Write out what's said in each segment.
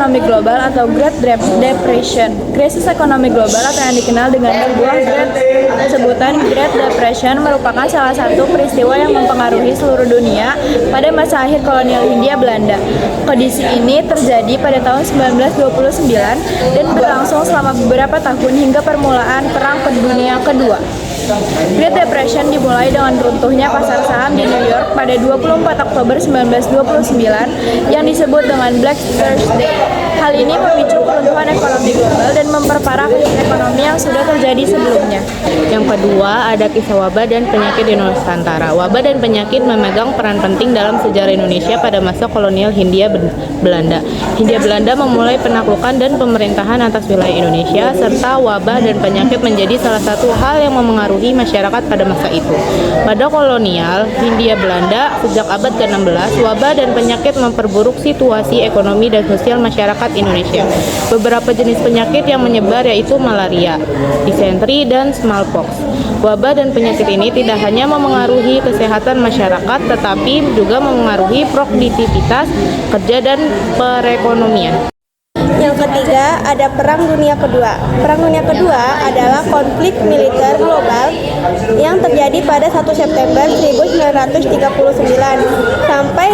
ekonomi global atau Great Depression. Krisis ekonomi global atau yang dikenal dengan sebutan Great Depression merupakan salah satu peristiwa yang mempengaruhi seluruh dunia pada masa akhir kolonial Hindia Belanda. Kondisi ini terjadi pada tahun 1929 dan berlangsung selama beberapa tahun hingga permulaan Perang Dunia Kedua. Great Depression dimulai dengan runtuhnya pasar saham di New York pada 24 Oktober 1929 yang disebut dengan Black Thursday. Hal ini memicu peruntuhan ekonomi global dan memperparah krisis ekonomi yang sudah terjadi sebelumnya. Yang kedua, ada kisah wabah dan penyakit di Nusantara. Wabah dan penyakit memegang peran penting dalam sejarah Indonesia pada masa kolonial Hindia Belanda. Hindia Belanda memulai penaklukan dan pemerintahan atas wilayah Indonesia, serta wabah dan penyakit menjadi salah satu hal yang memengaruhi masyarakat pada masa itu. Pada kolonial Hindia Belanda, sejak abad ke-16, wabah dan penyakit memperburuk situasi ekonomi dan sosial masyarakat Indonesia. Beberapa jenis penyakit yang menyebar yaitu malaria, disentri, dan smallpox. Wabah dan penyakit ini tidak hanya memengaruhi kesehatan masyarakat, tetapi juga memengaruhi produktivitas kerja dan perekonomian. Yang ketiga, ada Perang Dunia Kedua. Perang Dunia Kedua adalah konflik militer global yang terjadi pada 1 September 1939 sampai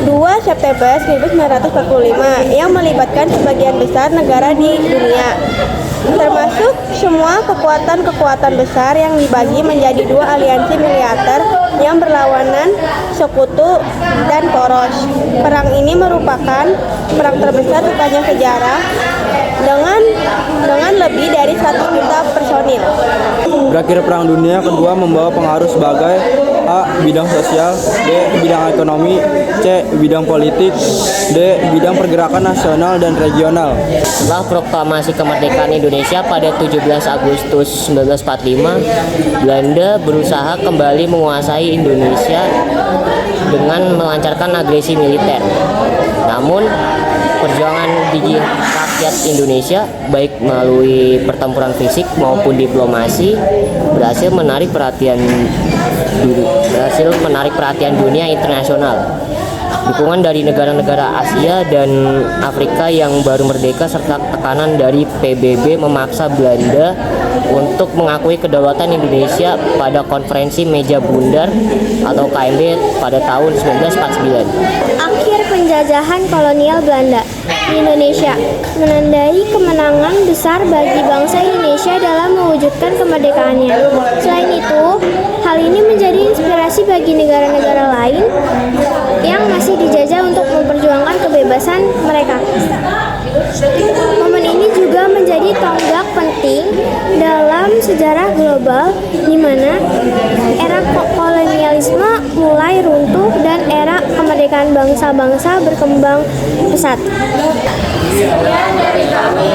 2 September 1945 yang melibatkan sebagian besar negara di dunia, termasuk semua kekuatan-kekuatan besar yang dibagi menjadi dua aliansi militer yang berlawanan, sekutu, dan poros. Perang ini merupakan perang terbesar sepanjang sejarah dengan lebih dari 1 juta personil. Berakhir Perang Dunia Kedua membawa pengaruh sebagai A. Bidang sosial, B. Bidang ekonomi, C. Bidang politik, D. Bidang pergerakan nasional dan regional. Setelah proklamasi kemerdekaan Indonesia pada 17 Agustus 1945, Belanda berusaha kembali menguasai Indonesia dengan melancarkan agresi militer. Namun, perjuangan di rakyat Indonesia baik melalui pertempuran fisik maupun diplomasi berhasil menarik perhatian dunia internasional. Dukungan dari negara-negara Asia dan Afrika yang baru merdeka serta tekanan dari PBB memaksa Belanda untuk mengakui kedaulatan Indonesia pada konferensi Meja Bundar atau KMB pada tahun 1949. Akhir penjajahan kolonial Belanda di Indonesia menandai kemenangan besar bagi bangsa Indonesia dalam mewujudkan kemerdekaannya. Selain itu, hal ini menjadi inspirasi bagi negara-negara lain yang masih dijajah untuk memperjuangkan kebebasan mereka. Momen ini juga menjadi tonggak penting dalam sejarah global di mana era kolonialisme mulai runtuh dan era kemerdekaan bangsa-bangsa berkembang pesat. Sekian dari kami.